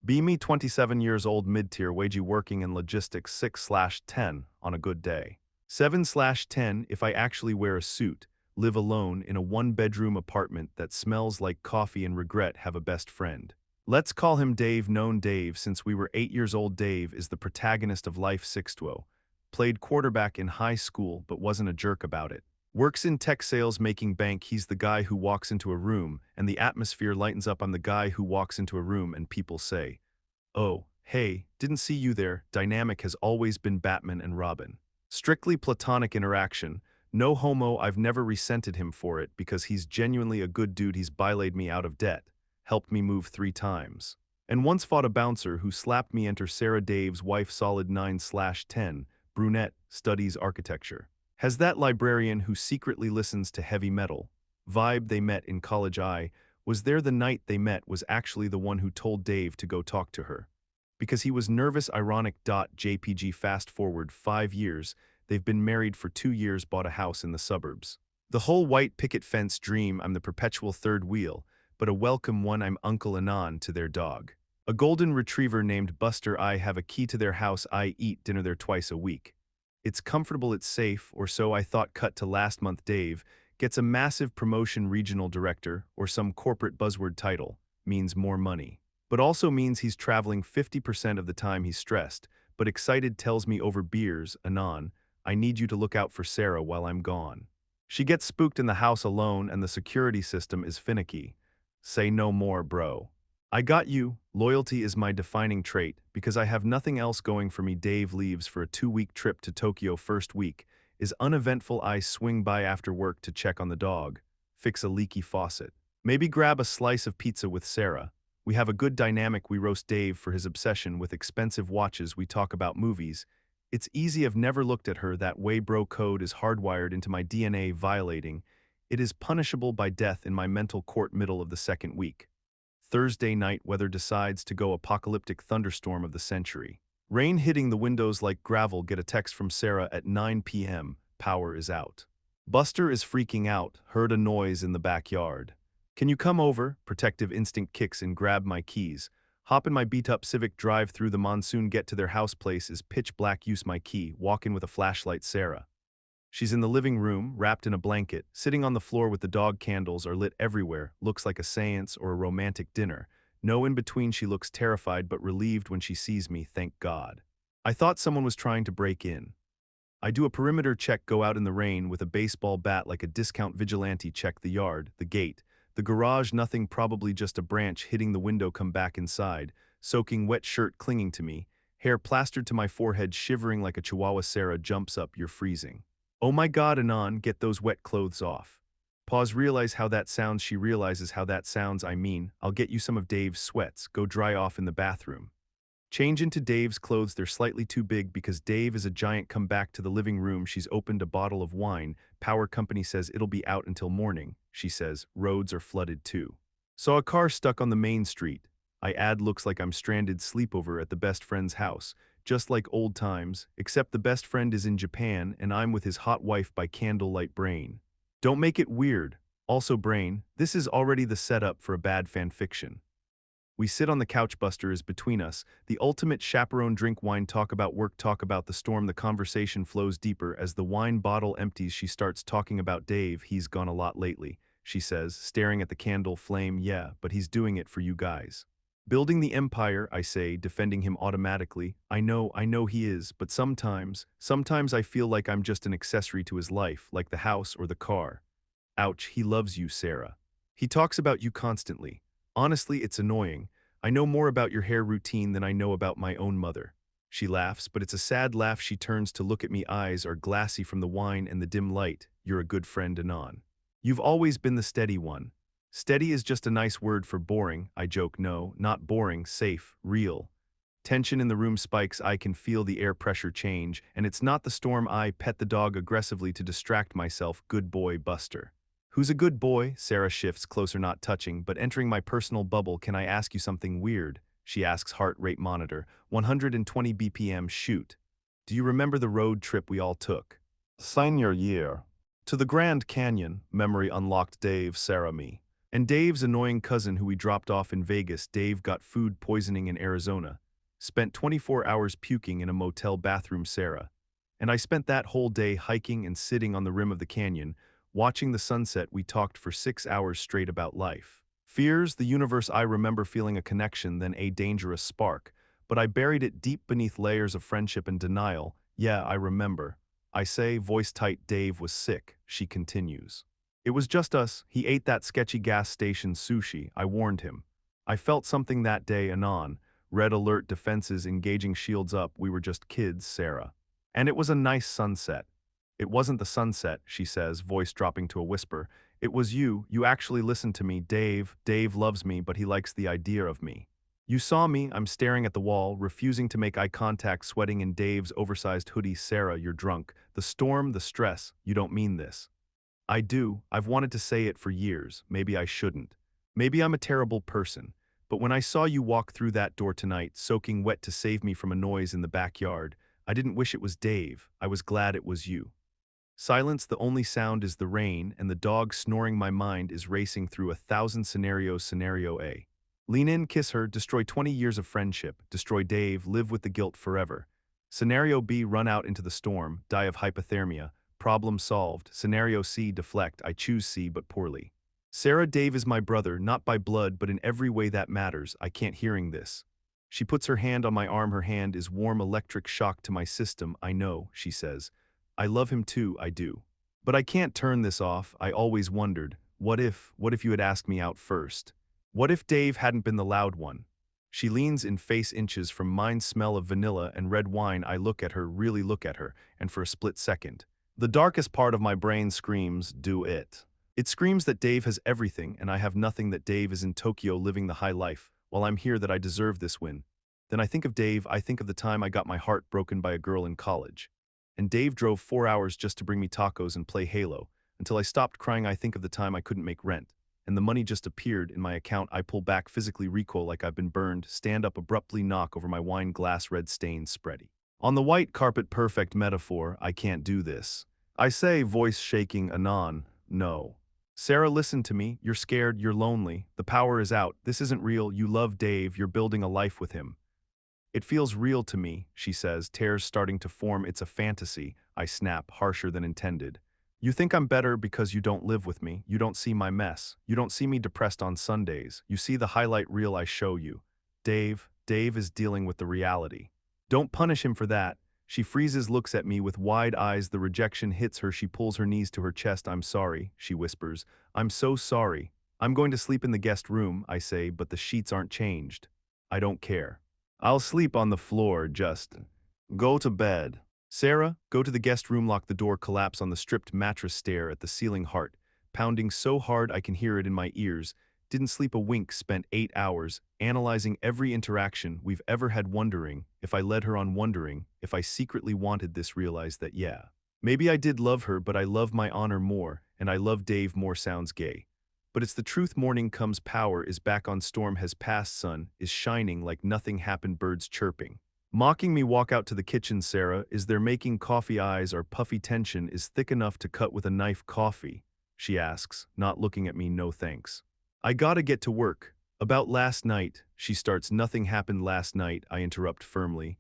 Be me 27 years old mid-tier wagey working in logistics 6/10 on a good day. 7/10 if I actually wear a suit, live alone in a one-bedroom apartment that smells like coffee and regret have a best friend. Let's call him Dave, known Dave since we were 8 years old. Dave is the protagonist of Life 6-2. Played quarterback in high school but wasn't a jerk about it. Works in tech sales making bank. He's the guy who walks into a room and the atmosphere lightens up. I'm the guy who walks into a room and people say, "Oh, hey, didn't see you there." Dynamic has always been Batman and Robin. Strictly platonic interaction. No homo. I've never resented him for it because he's genuinely a good dude. He's bailaid me out of debt, helped me move 3 times, and once fought a bouncer who slapped me. Enter Sarah, Dave's wife. Solid 9/10, brunette, studies architecture. Has that librarian who secretly listens to heavy metal. Vibe. They met in college. I was there the night they met. Was actually the one who told Dave to go talk to her. Because he was nervous. Ironic. JPG. Fast forward 5 years. They've been married for 2 years. Bought a house in the suburbs. The whole white picket fence dream. I'm the perpetual third wheel, but a welcome one. I'm Uncle Anon to their dog. A golden retriever named Buster. I have a key to their house. I eat dinner there twice a week. It's comfortable, it's safe, or so I thought. Cut to last month. Dave gets a massive promotion, regional director, or some corporate buzzword title. Means more money. But also means he's traveling 50% of the time. He's stressed, but excited. Tells me over beers, Anon, I need you to look out for Sarah while I'm gone. She gets spooked in the house alone and the security system is finicky. Say no more, bro. I got you. Loyalty is my defining trait because I have nothing else going for me. Dave leaves for a 2-week trip to Tokyo. First week is uneventful. I swing by after work to check on the dog, fix a leaky faucet, maybe grab a slice of pizza with Sarah. We have a good dynamic. We roast Dave for his obsession with expensive watches. We talk about movies. It's easy. I've never looked at her that way. Bro code is hardwired into my DNA. Violating it is punishable by death in my mental court. Middle of the second week. Thursday night. Weather decides to go apocalyptic. Thunderstorm of the century. Rain hitting the windows like gravel. Get a text from Sarah at 9 p.m. Power is out. Buster is freaking out. Heard a noise in the backyard. Can you come over? Protective instinct kicks in. Grab my keys. Hop in my beat-up Civic. Drive through the monsoon. Get to their house. Place is pitch black. Use my key. Walk in with a flashlight. Sarah. She's in the living room, wrapped in a blanket, sitting on the floor with the dog. Candles are lit everywhere. Looks like a seance or a romantic dinner. No in between. She looks terrified but relieved when she sees me. Thank God. I thought someone was trying to break in. I do a perimeter check. Go out in the rain with a baseball bat like a discount vigilante. Check the yard, the gate, the garage. Nothing. Probably just a branch hitting the window. Come back inside. Soaking wet shirt clinging to me. Hair plastered to my forehead. Shivering like a chihuahua. Sarah jumps up. You're freezing. Oh my God, Anon, get those wet clothes off. Pause. Realize how that sounds. She realizes how that sounds. I mean, I'll get you some of Dave's sweats. Go dry off in the bathroom. Change into Dave's clothes. They're slightly too big because Dave is a giant. Come back to the living room. She's opened a bottle of wine. Power company says it'll be out until morning. She says, roads are flooded too. Saw a car stuck on the main street. I add, looks like I'm stranded. Sleepover at the best friend's house. Just like old times, except the best friend is in Japan and I'm with his hot wife by candlelight. Brain. Don't make it weird. Also Brain, this is already the setup for a bad fanfiction. We sit on the couch. Buster is between us, the ultimate chaperone. Drink wine, talk about work, talk about the storm. The conversation flows deeper as the wine bottle empties. She starts talking about Dave. He's gone a lot lately, she says, staring at the candle flame. Yeah, but he's doing it for you guys. Building the empire, I say, defending him automatically. I know he is, but sometimes I feel like I'm just an accessory to his life, like the house or the car. Ouch, he loves you, Sarah. He talks about you constantly. Honestly, it's annoying. I know more about your hair routine than I know about my own mother. She laughs, but it's a sad laugh. She turns to look at me. Eyes are glassy from the wine and the dim light. You're a good friend, Anon. You've always been the steady one. Steady is just a nice word for boring. I joke. No, not boring, safe, real. Tension in the room spikes. I can feel the air pressure change, and it's not the storm. I pet the dog aggressively to distract myself. Good boy, Buster. Who's a good boy? Sarah shifts closer, not touching, but entering my personal bubble. Can I ask you something weird? She asks. Heart rate monitor. 120 BPM. Shoot. Do you remember the road trip we all took? Senior year. To the Grand Canyon. Memory unlocked. Dave, Sarah, me. And Dave's annoying cousin who we dropped off in Vegas, Dave got food poisoning in Arizona. Spent 24 hours puking in a motel bathroom, Sarah. And I spent that whole day hiking and sitting on the rim of the canyon, watching the sunset. We talked for 6 hours straight about life. Fears, the universe. I remember feeling a connection, then a dangerous spark. But I buried it deep beneath layers of friendship and denial. Yeah, I remember. I say, voice tight. Dave was sick, she continues. It was just us. He ate that sketchy gas station sushi. I warned him. I felt something that day, Anon. Red alert, defenses engaging, shields up. We were just kids, Sarah. And it was a nice sunset. It wasn't the sunset, she says, voice dropping to a whisper. It was you. You actually listened to me, Dave. Dave loves me, but he likes the idea of me. You saw me. I'm staring at the wall, refusing to make eye contact, sweating in Dave's oversized hoodie. Sarah, you're drunk. The storm, the stress. You don't mean this. I do. I've wanted to say it for years. Maybe I shouldn't. Maybe I'm a terrible person. But when I saw you walk through that door tonight, soaking wet to save me from a noise in the backyard, I didn't wish it was Dave. I was glad it was you. Silence, the only sound is the rain, and the dog snoring. My mind is racing through 1,000 scenarios. Scenario A. Lean in, kiss her, destroy 20 years of friendship, destroy Dave, live with the guilt forever. Scenario B. Run out into the storm, die of hypothermia, problem solved. Scenario C. Deflect, I choose C but poorly. Sarah, Dave is my brother, not by blood but in every way that matters. I can't hearing this. She puts her hand on my arm. Her hand is warm, electric shock to my system. I know, she says. I love him too, I do. But I can't turn this off. I always wondered, what if you had asked me out first? What if Dave hadn't been the loud one? She leans in face inches from mine, smell of vanilla and red wine. I look at her, really look at her, and for a split second, the darkest part of my brain screams, do it. It screams that Dave has everything and I have nothing, that Dave is in Tokyo living the high life, while I'm here, that I deserve this win. Then I think of Dave. I think of the time I got my heart broken by a girl in college. And Dave drove 4 hours just to bring me tacos and play Halo, until I stopped crying. I think of the time I couldn't make rent, and the money just appeared in my account. I pull back, physically recoil like I've been burned, stand up abruptly, knock over my wine glass, red stains spready on the white carpet. Perfect metaphor. I can't do this. I say, voice shaking. Anon, no. Sarah, listen to me. You're scared, you're lonely. The power is out. This isn't real. You love Dave. You're building a life with him. It feels real to me, she says, tears starting to form. It's a fantasy. I snap, harsher than intended. You think I'm better because you don't live with me. You don't see my mess. You don't see me depressed on Sundays. You see the highlight reel I show you. Dave is dealing with the reality. Don't punish him for that. She freezes, looks at me with wide eyes. The rejection hits her. She pulls her knees to her chest. I'm sorry, she whispers. I'm so sorry. I'm going to sleep in the guest room, I say, but the sheets aren't changed. I don't care. I'll sleep on the floor, just go to bed. Sarah, go to the guest room, lock the door, collapse on the stripped mattress, stare at the ceiling, heart pounding so hard I can hear it in my ears. Didn't sleep a wink, spent 8 hours analyzing every interaction we've ever had, wondering if I led her on, wondering if I secretly wanted this, realized that yeah, maybe I did love her, but I love my honor more, and I love Dave more. Sounds gay, but it's the truth. Morning comes, power is back on, storm has passed, sun is shining like nothing happened, birds chirping, mocking me. Walk out to the kitchen. Sarah is there making coffee. Eyes are puffy, tension is thick enough to cut with a knife. Coffee, she asks, not looking at me. No thanks. I gotta get to work. About last night, she starts. Nothing happened last night, I interrupt firmly.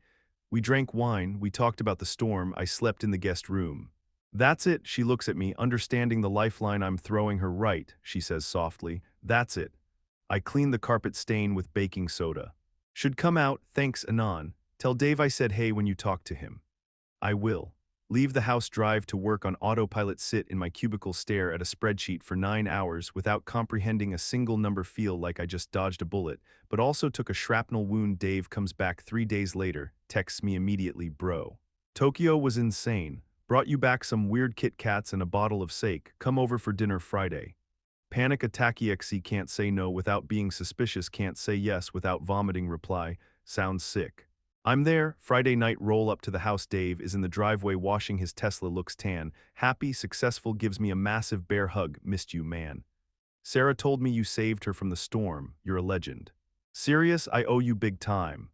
We drank wine, we talked about the storm, I slept in the guest room. That's it, she looks at me, understanding the lifeline I'm throwing her. Right, she says softly, that's it. I clean the carpet stain with baking soda. Should come out, thanks Anon. Tell Dave I said hey when you talk to him. I will. Leave the house, drive to work on autopilot, sit in my cubicle, stare at a spreadsheet for 9 hours without comprehending a single number, feel like I just dodged a bullet, but also took a shrapnel wound. Dave comes back 3 days later, texts me immediately, bro. Tokyo was insane. Brought you back some weird Kit Kats and a bottle of sake. Come over for dinner Friday. Panic attack, exe, can't say no without being suspicious, can't say yes without vomiting, reply, sounds sick. I'm there. Friday night, roll up to the house. Dave is in the driveway washing his Tesla, looks tan, happy, successful, gives me a massive bear hug. Missed you, man. Sarah told me you saved her from the storm. You're a legend. Serious, I owe you big time.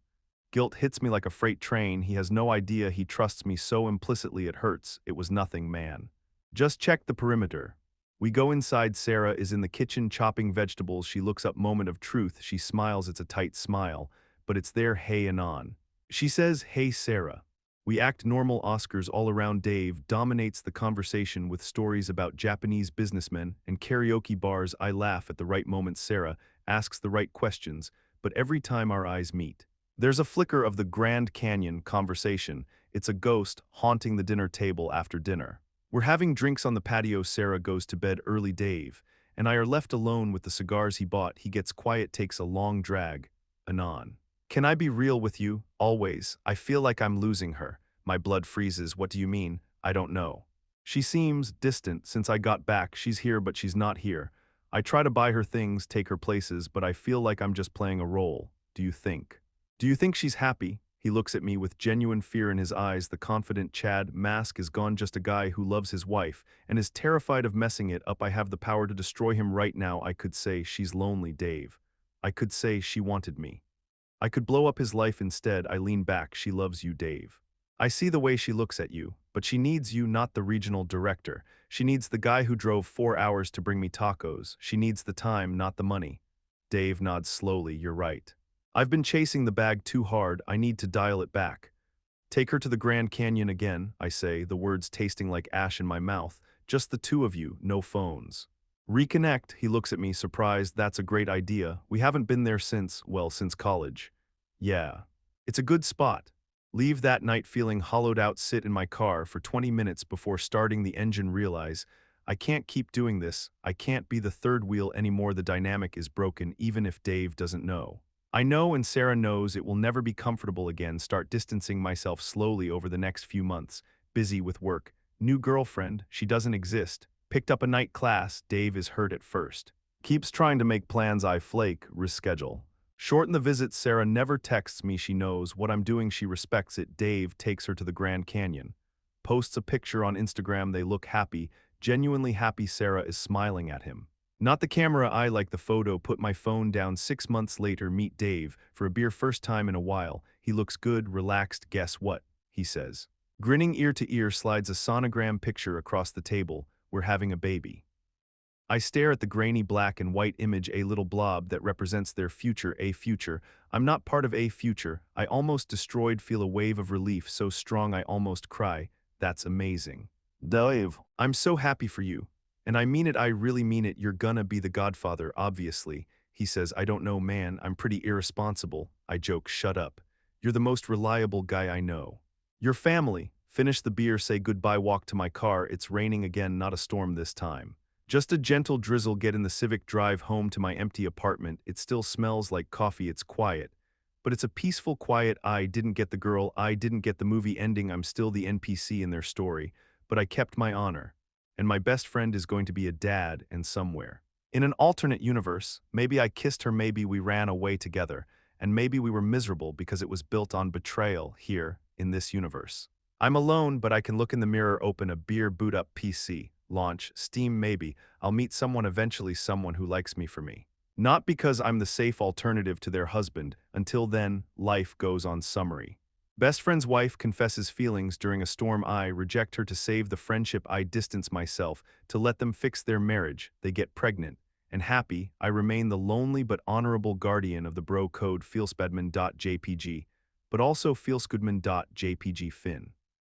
Guilt hits me like a freight train. He has no idea he trusts me so implicitly it hurts. It was nothing, man. Just check the perimeter. We go inside. Sarah is in the kitchen chopping vegetables. She looks up. Moment of truth. She smiles. It's a tight smile, but it's there. Hey, Anon. She says, hey, Sarah. We act normal. Oscars all around. Dave dominates the conversation with stories about Japanese businessmen and karaoke bars. I laugh at the right moment. Sarah asks the right questions, but every time our eyes meet, there's a flicker of the Grand Canyon conversation. It's a ghost haunting the dinner table after dinner. We're having drinks on the patio. Sarah goes to bed early. Dave and I are left alone with the cigars he bought. He gets quiet, takes a long drag. Anon. Can I be real with you? Always. I feel like I'm losing her. My blood freezes. What do you mean? I don't know. She seems distant since I got back. She's here, but she's not here. I try to buy her things, take her places, but I feel like I'm just playing a role. Do you think? Do you think she's happy? He looks at me with genuine fear in his eyes. The confident Chad mask is gone. Just a guy who loves his wife and is terrified of messing it up. I have the power to destroy him right now. I could say she's lonely, Dave. I could say she wanted me. I could blow up his life instead. I lean back. She loves you, Dave. I see the way she looks at you, but she needs you, not the regional director. She needs the guy who drove 4 hours to bring me tacos. She needs the time, not the money. Dave nods slowly. You're right. I've been chasing the bag too hard. I need to dial it back. Take her to the Grand Canyon again, I say, the words tasting like ash in my mouth. Just the two of you, no phones. Reconnect. He looks at me, surprised. That's a great idea. We haven't been there since college. Yeah. It's a good spot. Leave that night feeling hollowed out. Sit in my car for 20 minutes before starting the engine. Realize, I can't keep doing this. I can't be the third wheel anymore. The dynamic is broken, even if Dave doesn't know. I know, and Sarah knows. It will never be comfortable again. Start distancing myself slowly over the next few months. Busy with work. New girlfriend. She doesn't exist. Picked up a night class. Dave is hurt at first. Keeps trying to make plans. I flake. Reschedule. Shorten the visits. Sarah never texts me. She knows what I'm doing. She respects it. Dave takes her to the Grand Canyon. Posts a picture on Instagram. They look happy. Genuinely happy. Sarah is smiling at him. Not the camera. I like the photo. Put my phone down. 6 months later, meet Dave for a beer. First time in a while. He looks good, relaxed. Guess what? He says. Grinning ear to ear. Slides a sonogram picture across the table. We're having a baby. I stare at the grainy black and white image. A little blob that represents their future. A future. I'm not part of a future. I almost destroyed. Feel a wave of relief so strong I almost cry. That's amazing. Dave, I'm so happy for you. And I mean it. I really mean it. You're gonna be the godfather, obviously. He says, I don't know, man. I'm pretty irresponsible. I joke, shut up. You're the most reliable guy I know. Your family. Finish the beer, say goodbye, walk to my car. It's raining again, not a storm this time. Just a gentle drizzle. Get in the Civic, drive home to my empty apartment. It still smells like coffee. It's quiet. But it's a peaceful quiet. I didn't get the girl. I didn't get the movie ending. I'm still the NPC in their story. But I kept my honor. And my best friend is going to be a dad and somewhere. In an alternate universe, maybe I kissed her, maybe we ran away together, and maybe we were miserable because it was built on betrayal here in this universe. I'm alone, but I can look in the mirror, open a beer, boot up PC, launch, Steam. Maybe I'll meet someone eventually, someone who likes me for me. Not because I'm the safe alternative to their husband. Until then, life goes on. Summary. Best friend's wife confesses feelings during a storm. I reject her to save the friendship. I distance myself to let them fix their marriage. They get pregnant. And happy, I remain the lonely but honorable guardian of the bro code. Feelsbadman.jpg, but also feelsgoodman.jpg. Fin.